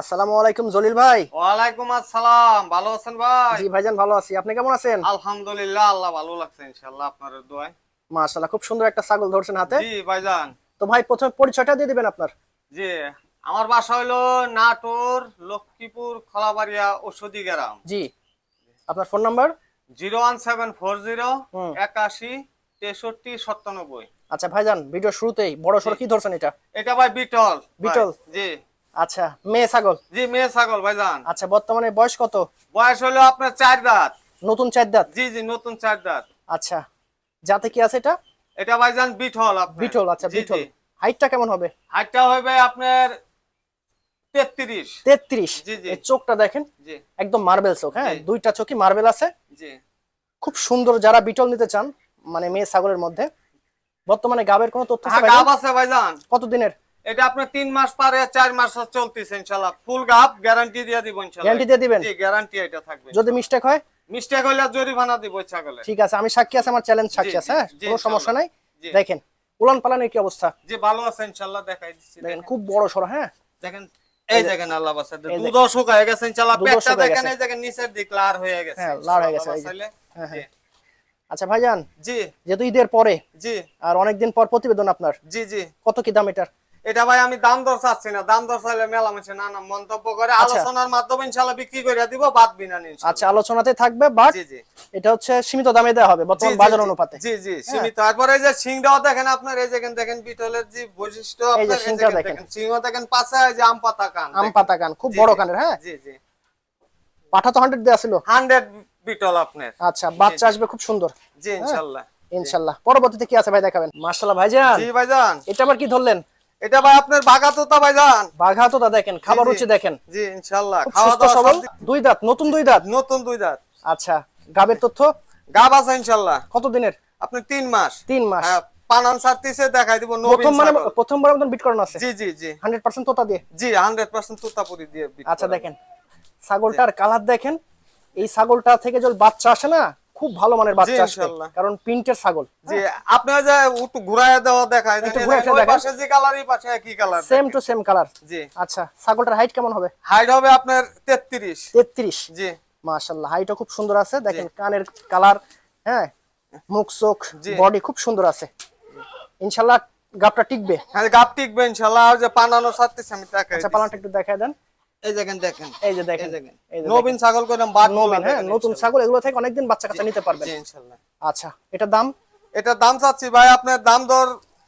আসসালামু আলাইকুম জলিল ভাই। ওয়ালাইকুম আসসালাম। ভালো আছেন ভাই? জি ভাইজান, ভালো আছি। আপনি কেমন আছেন? আলহামদুলিল্লাহ, আল্লাহ ভালো লাগছে ইনশাআল্লাহ আপনার দোয়ায়। মাশাআল্লাহ, খুব সুন্দর একটা ছাগল ধরছেন হাতে। জি ভাইজান। তো ভাই, প্রথমে পরিচয়টা দিয়ে দিবেন আপনার। জি, আমার বাসা হইলো নাটোর, লক্ষ্মীপুর, খলাবাড়িয়া, ঔষধি গ্রাম। জি, আপনার ফোন নাম্বার। 01740 হুম। 81 63 97। আচ্ছা ভাইজান, ভিডিও শুরুতেই বড় জি, সড় কি ধরছেন এটা? এটা ভাই বিটল ভাই। বিটল। জি আচ্ছা, মেয়ে ছাগল। জি, মেয়ে ছাগল ভাইজান। আচ্ছা, বর্তমানে বয়স কত? বয়স হইলো আপনার 4 দাঁত। নতুন চার দাঁত। জি জি, নতুন 4 দাঁত। আচ্ছা, যাতে কি আছে এটা? এটা ভাইজান বিটল আপনার। বিটল। আচ্ছা, জি বিটল। জি। হাইটটা কেমন হবে? হাইটটা হবে আপনার 33। 33। জি জি এই চোখটা দেখেন, জি একদম মার্বেল চোখ। হ্যাঁ, জি দুইটা চোখই মার্বেল আছে। জি। খুব সুন্দর। যারা বিটল নিতে চান, মানে মেয়ে ছাগলের মধ্যে, বর্তমানে গাবের কোনো তথ্য আছে হ্যাঁ, ভাইজান? গাব আছে ভাইজান। কত দিনের? এটা আপনার 3 মাস পারে 4 মাস চলতেছে ইনশাআল্লাহ। ফুল গাব গ্যারান্টি দিয়ে দিব ইনশাআল্লাহ। গ্যারান্টি দিয়ে দিবেন? জি, গ্যারান্টি এটা থাকবে। যদি মিস্টেক হয়? মিস্টেক হইলে জরিমানা দিব ছাগলে। ঠিক আছে, আমি সাক্ষী আছে, আমার চ্যালেঞ্জ জি সাক্ষী আছে। জি হ্যাঁ, জি কোনো সমস্যা ইনশাআল্লাহ। নাই। জি দেখেন উলান পালানের কি অবস্থা। জি, ভালো আছে ইনশাআল্লাহ, দেখাই দিচ্ছি। দেখেন দেখেন খুব বড় সড়ো। হ্যাঁ, দেখেন, এই এই যে, দেখেন আল্লাহ বাসায় এই যে, দুধও শুকায় গেছে ইনশাআল্লাহ। দুধও পেটটা শুকায় দেখেন, গেছে। এই দেখেন নিচের দিক লাল হয়ে গেছে হ্যাঁ, লাল ইনশাআল্লাহ হয়ে গেছে। আল্লাহ এই যে, বাসাইলে। হ্যাঁ জি হ্যাঁ। আচ্ছা ভাইজান, জি যেহেতু ঈদের পরে জি আর অনেকদিন পর প্রতিবেদন আপনার, জি জি। কত কি দাম এটার? এটা ভাই আমি দাম দর চাচ্ছি না। দাম দর চাইলে মেলা মানুষে নানা মন্তব্য করে। আচ্ছা আলোচনার মাধ্যমে ইনশাআল্লাহ বিক্রি করে দিব, বাদ বিনা আচ্ছা, ইনশাআল্লাহ। আলোচনাতে থাকবে, বাট জি জি এটা হচ্ছে সীমিত দামে দেওয়া হবে জি বর্তমান জি বাজার জি অনুপাতে। জি জি, হ্যাঁ, সীমিত। তারপরে এই যে সিংটাও দেখেন আপনার, এই দেখেন দেখেন বিটলের যে বৈশিষ্ট্য এই যে আপনার, এই সিংটা দেখেন দেখেন, দেখেন সিংহ দেখেন, পাশে এই যে আম পাতা কান আম দেখেন। পাতা কান, খুব জি বড় জি কানের। হ্যাঁ, জি জি। পাঠা তো 100 দেওয়া ছিল। 100 বিটল আপনার। আচ্ছা, জি বাচ্চা জি আসবে খুব সুন্দর। জি হ্যাঁ, ইনশাআল্লাহ। জি ইনশাল্লাহ। পরবর্তীতে কি আছে ভাই দেখাবেন? মাশাআল্লাহ ভাইজান, জি ভাইজান। এটা আবার কি ধরলেন? এটা ভাই আপনার বাঘা তোতা ভাইজান। বাঘা তোতা। দেখেন জি খাবার জি রুচি দেখেন, জি ইনশাআল্লাহ। খুব খাওয়া সুস্থ দাওয়া সবল। সব দুই দাঁত, নতুন দুই দাঁত। নতুন 2 দাঁত। আচ্ছা, গাবের তথ্য। গাব আছে ইনশাআল্লাহ। কত দিনের? আপনি 3 মাস। 3 মাস। হ্যাঁ, পানান সারতিছে, দেখাই দিব নবীন ছাগল। প্রথমবারের মতন বিট করানো আছে। জি জি জি 100% তোতা দিয়ে। জি, 100% তুতাপুরি দিয়ে বিট আচ্ছা করানো। দেখেন, ছাগলটার কালার দেখেন। এই ছাগলটা থেকে যদি বাচ্চা আসে না, খুব ভালো মানের জি বাচ্চা আসবে, ইনশাআল্লাহ। কারণ প্রিন্টের ছাগল। জি, আপনি ওই যে একটু ঘুরায় দেওয়া দেখায় দেন, একটু এই ঘুরে দেখেন ফিরে ওই দেখান। পাশে যে কালার, এই পাশে একই কালার সেম দেখেন। Two same colour. জি, আচ্ছা, ছাগলটার হাইট কেমন হবে? হাইট হবে আপনার 33। 33। জি মাশাআল্লাহ, হাইটও খুব সুন্দর আছে। জি দেখেন কানের কালার। হ্যাঁ, মুখ চোখ জি। বডি খুব সুন্দর আছে। ইনশাআল্লাহ গাবটা টিকবে। হ্যাঁ, গাপ টিকবে ইনশাআল্লাহ। ওই যে পানানো সারতিছে, আমি দেখাই আচ্ছা, দিচ্ছি। পালানটা একটু দেখায় দেন। এই দেখেন দেখেন এই যে এই দেখেন, দেখেন এই যে নবীন ছাগল কইলাম, বাদ নবীন। হ্যাঁ, দেখেন নতুন ইনশাআল্লাহ। ছাগল, এগুলো থেকে অনেকদিন বাচ্চা কাচ্চা নিতে পারবেন। জি ইনশাআল্লাহ। আচ্ছা, এটা দাম? এটা দাম চাচ্ছি ভাই আপনার, দাম দর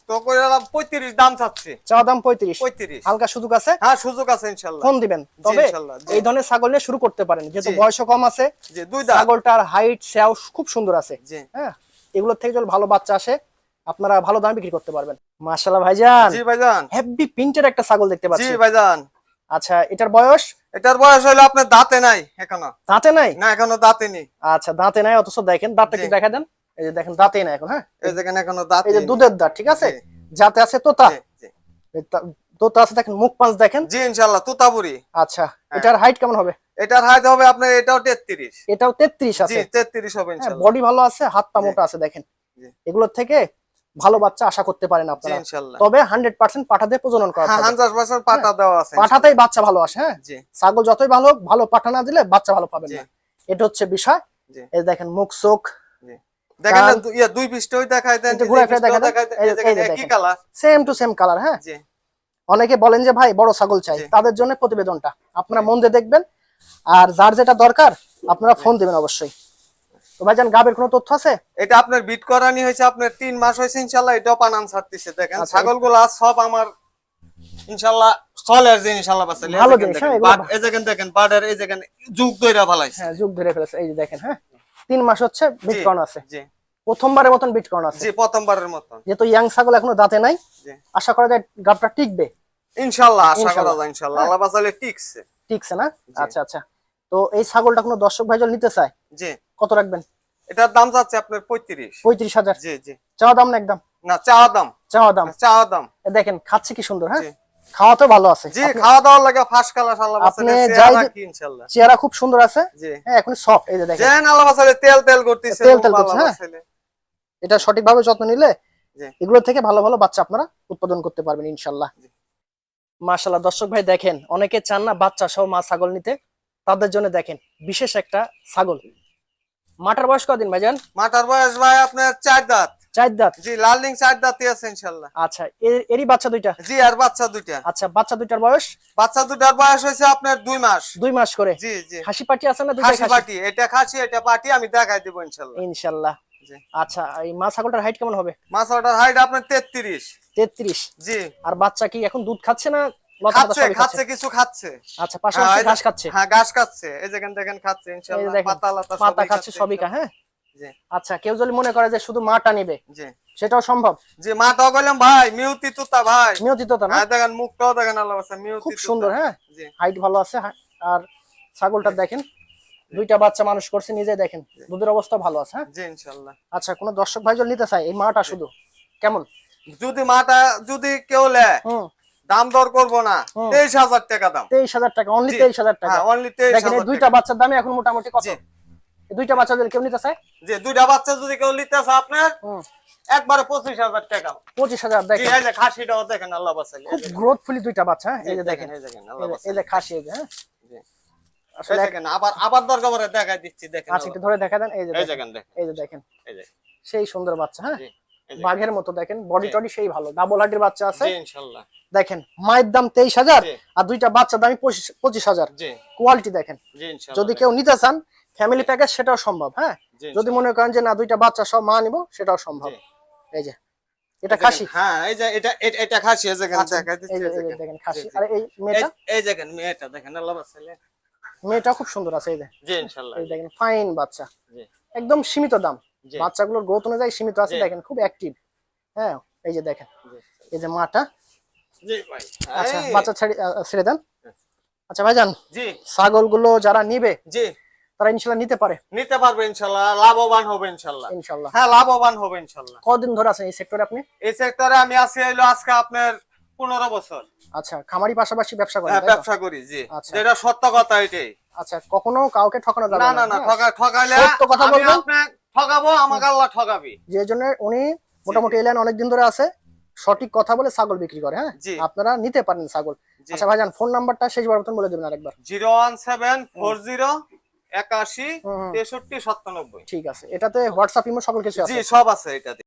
তো কইলাম 35 দাম চাচ্ছি। চাওয়া দাম 35। 35। হালকা সুযোগ আছে, হ্যাঁ, সুযোগ আছে ইনশাআল্লাহ। ফোন দিবেন। জি তবে ইনশাআল্লাহ। জি এই ধরনের ছাগল নিয়ে শুরু করতে পারেন, যেহেতু জি বয়সও কম আছে। জি, 2 দাঁত। ছাগলটার হাইট সেও খুব সুন্দর আছে। জি হ্যাঁ, এগুলোর থেকে যদি ভালো বাচ্চা আসে, আপনারা ভালো দামে বিক্রি করতে পারবেন। মাশাআল্লাহ ভাইজান, জি ভাইজান। হেভি প্রিন্টের একটা ছাগল দেখতে জি পাচ্ছি। ভাইজান। আচ্ছা, এটার বয়স? এটার বয়স হলো আপনার দাঁতে নাই এখনো। দাঁতে নাই? না, এখনো দাঁতে নেই। আচ্ছা, দাঁতে নাই, অথচ দেখেন দাঁতটা কি জি। দেখা দেন। এই যে দেখেন, দাঁতেই নাই এখন। হ্যাঁ, এই দেখেন এখনো দাঁতে এই যে নেই। দুধের দাঁত, ঠিক আছে। জি যাতে আছে তোতা। জি জি এই তোতা আছে, দেখেন মুখ পাঁচ দেখেন। জি ইনশাআল্লাহ, তুতাপুরি। আচ্ছা, হ্যাঁ। এটার হাইট কেমন হবে? এটার হাইট হবে আপনার, এটাও 33। এটাও 33 জি, আছে। 33 হবে হ্যাঁ, ইনশাআল্লাহ। বডি ভালো আছে, হাত পা জি মোটা আছে। দেখেন জি এগুলোর থেকে ভালো বাচ্চা আশা করতে পারেন জি আপনারা। ইনশাআল্লাহ। তবে 100% পাঠা দিয়ে প্রজনন করা হ্যাঁ, থাকে। 100% হ্যাঁ, পাটা দেওয়া আছে পাঠাতেই ইনশাআল্লাহ। বাচ্চা ভালো আসে। হ্যাঁ, জি ছাগল যতই ভালো হোক, ভালো পাঠা না দিলে বাচ্চা ভালো পাবেন জি না। এটা হচ্ছে বিষয়। জি এই দেখেন মুখ চোখ জি। দেখেন না, কান। দুই পৃষ্ঠই দেখাই দেন, একটু এই যে ঘুরে ফিরে পৃষ্ঠও দেখা দেন। দেখাই দেন, এই এই যে দেখেন একই দেখেন, colour. Same to same colour. হ্যাঁ, জি অনেকে বলেন যে ভাই বড় ছাগল চাই, জি তাদের জন্য প্রতিবেদনটা আপনারা জি মন দিয়ে দেখবেন। আর যার যেটা দরকার আপনারা ফোন দিবেন অবশ্যই। তো ভাইজান, গাবের কোনো তথ্য আছে? এটা আপনার বিট করানি হয়েছে আপনার 3 মাস হয়েছে ইনশাআল্লাহ। এটাও পানান ছাড়তিছে। দেখেন আচ্ছা, ছাগলগুলো সব আমার ইনশাআল্লাহ চলের যে ইনশাআল্লাহ বাসা। এই ভালো দেখেন জিনিস। দেখেন হ্যাঁ, এগুলো বাট, এই দেখেন দেখেন বাডের, এই দেখেন যুগ দইরা ফলাইছে। হ্যাঁ, যুগ ধরে ফেলেছে। এই যে দেখেন। হ্যাঁ, 3 মাস হচ্ছে জি বিটকর্ন আছে। জি প্রথমবারের মতন বিটকর্ন আছে। জি, প্রথমবারের মতন। যেহেতু ইয়াং ছাগল এখনো দাঁতে নাই, জি আশা করা যায় গাবটা টিকবে। ইনশাআল্লাহ, আশা করা ইনশাল্লাহ। যায় ইনশাআল্লাহ। হ্যাঁ, আল্লাহ বাসালে টিকছে। ঠিকছে না? জি আচ্ছা আচ্ছা। তো এই ছাগলটা কোনো দর্শক ভাই যদি নিতে চায়, জি, কত রাখবেন? এটার দাম যাচ্ছে আপনার 35। 35,000। জি জি। চাওয়া দাম না একদম? না, চাওয়া দাম। চাওয়া দাম। চাওয়া দাম। এ দেখেন খাচ্ছে কি সুন্দর। হ্যাঁ, জি খাওয়াতেও ভালো আছে। জি, খাওয়া দাওয়ার লাগে ফার্স্ট ক্লাস। আল্লাহ আপনি বাসালে যাই চেহারা কি ইনশাআল্লাহ। চেহারা খুব সুন্দর আছে। জি, হ্যাঁ, এখন সফট। এই যে দেখেন যেন আল্লাহ বাসালে তেল তেল করতেছে, তেল খুব তেল করছে। আল্লাহ হ্যাঁ, বাসালে। এটা সঠিকভাবে যত্ন নিলে জি এগুলো থেকে ভালো ভালো বাচ্চা আপনারা উৎপাদন করতে পারবেন ইনশাল্লাহ। জি। মাশাআল্লাহ দর্শক ভাই দেখেন, অনেকে চান না বাচ্চা সহ মা ছাগল নিতে, তাদের জন্য দেখেন বিশেষ একটা ছাগল। মাটার বয়স কদিন ভাইজান? মাটার বয়স ভাই আপনার 4 দাঁত। 4 দাঁত। জি, লাল রিং 4 দাঁতই আছে ইনশাআল্লাহ। আচ্ছা, এরই বাচ্চা দুইটা? জি, আর বাচ্চা দুইটা। আচ্ছা, বাচ্চা দুইটার বয়স? বাচ্চা দুটার বয়স হয়েছে আপনার 2 মাস। 2 মাস করে? জি জি। খাসি পাটি আছে না দুইটাই খাসি পাটি, এটা খাসি এটা পাটি, আমি দেখাই দেব ইনশাআল্লাহ। ইনশাআল্লাহ। জি। আচ্ছা, এই মা ছাগলটার হাইট কেমন হবে? মাছটার হাইট আপনার 33। 33। জি। আর বাচ্চা কি এখন দুধ খাচ্ছে না লতা পাতা খাচ্ছে সবই খাচ্ছে কিছু খাচ্ছে। আচ্ছা, পাশাপাশি ঘাস খাচ্ছে? হ্যাঁ, ঘাস খাচ্ছে, এই দেখেন দেখেন খাচ্ছে এই ইনশাআল্লাহ, দেখেন, পাতা লতা পাতা সবই খাচ্ছে সবই খা, হ্যাঁ। জি। আচ্ছা, কেউ যদি মনে করে যে শুধু মাটা নিবে, জি সেটাও সম্ভব? জি, মাটাও কইলাম ভাই মিউতি তুতা ভাই। নিয়মিত তো না? হ্যাঁ, দেখেন মুখটাও দেখেন, আল্লাহ বাসা মিউতি খুব তুতা। সুন্দর, হ্যাঁ। জি। হাইট ভালো আছে। আর ছাগলটা দেখেন, দুইটা বাচ্চা মানুষ করছে নিজে, দেখেন দুধের অবস্থা ভালো আছে, হ্যাঁ। জি ইনশাআল্লাহ। আচ্ছা, কোন দর্শক ভাই যদি নিতে চায় এই মাটা শুধু, কেমন? যদি মাটা যদি কেউ নেয়, হুম। দাম দর করবো না, 23,000 টাকা দাম। 23,000 টাকা, অনলি জি। 23,000 টাকা। হ্যাঁ, অনলি দেখেন, এই 23,000 দুইটা বাচ্চার দামে এখন মোটামুটি কত? জি। এই দুইটা বাচ্চা যদি কেউ নিতে চায়, যে দুইটা বাচ্চা যদি কেউ নিতে চায় আপনার হুম, একবারে 25,000 টাকা। 25,000। জি, দেখেন এই যে খাসিটাও দেখেন, আল্লাহ বাসাইলে। খুব গ্রোথফুলি দুইটা বাচ্চা, হ্যাঁ। এই যে দেখেন, এই দেখেন, এই আল্লাহ যে- এই বাসাইলে। যে খাসি, এই যে, হ্যাঁ। জি। আসলে এই দেখেন, আবার দরকার করে দেখাই দিচ্ছি, দেখেন। আচ্ছা, একটু ধরে দেখা দেন। এই যে এই দেখেন, দেখেন দেখেন, এই যে দেখেন, এই যে। সেই সুন্দর বাচ্চা, হ্যাঁ। জি, এই যে। বাঘের মতো দেখেন, বডি টডি সেই ভালো, ডাবল হার্ডির বাচ্চা আছে। জি ইনশাআল্লাহ। দেখেন, মায়ের দাম 23,000 জি। আর দুইটা বাচ্চার দাম 25,000। জি, কোয়ালিটি দেখেন। জি ইনশাআল্লাহ। যদি কেউ নিতে চান ফ্যামিলি প্যাকেজ, সেটাও সম্ভব, হ্যাঁ। জি, যদি মনে করেন যে না দুইটা বাচ্চা সব মা নিব, সেটাও সম্ভব। জি। এই যে এটা খাসি। হ্যাঁ, এই যে এটা খাসি, এই দেখেন আচ্ছা, দেখাই এই দিচ্ছি, যে এই এই যে দেখেন। দেখেন খাসি। জি, জি। আর এই মেয়েটা? এই দেখেন মেয়েটা দেখেন, আল্লাহ বাসাইলে। মেয়েটা খুব সুন্দর আছে, এই যে। জি ইনশাআল্লাহ। এই দেখেন, ফাইন বাচ্চা, জি। একদম সীমিত দাম। জি। বাচ্চাগুলোর গ্রোথ অনুযায়ী সীমিত আছে, জি। দেখেন খুব অ্যাক্টিভ, হ্যাঁ। এই যে দেখেন, জি। এই যে মাটা। জি ভাই। আচ্ছা, এই। বাচ্চা ছেড়ে দেন। আচ্ছা ভাইজান, জি ছাগলগুলো যারা নিবে জি, তারা ইনশাল্লাহ নিতে পারে? নিতে পারবে ইনশাআল্লাহ, লাভবান হবে ইনশাআল্লাহ। ইনশাল্লাহ। হ্যাঁ, লাভবান হবে ইনশাআল্লাহ। কদিন ধরে আছেন এই সেক্টরে আপনি? এই সেক্টরে আমি আছি হইলো আজকে আপনার 15 বছর। আচ্ছা, খামারি পাশাপাশি ব্যবসা করেন, হ্যাঁ, তাই তো? ব্যবসা করি। জি, আচ্ছা। যেটা সত্য কথা এটাই। আচ্ছা, কখনো কাউকে ঠকানো যাবে না না? না না, হ্যাঁ। ঠকাইলে সত্য কথা আমি বলবেন। আপনাকে ঠকাবো, আমাকে আল্লাহ ঠকাবি। যে জন্য উনি মোটামুটি এই লাইন অনেকদিন ধরে আছে, সঠিক কথা বলে ছাগল বিক্রি করে, হ্যাঁ। জি। আপনারা নিতে পারেন ছাগল। জি। আচ্ছা ভাইজান, ফোন নাম্বারটা শেষবার মতন বলে দেবেন আরেকবার। 01740 81 হুম, হুম। 63 97। ঠিক আছে, এটাতে হোয়াটসঅ্যাপ ইমো সকল কিছু আছে? জি, সব আছে এটাতে।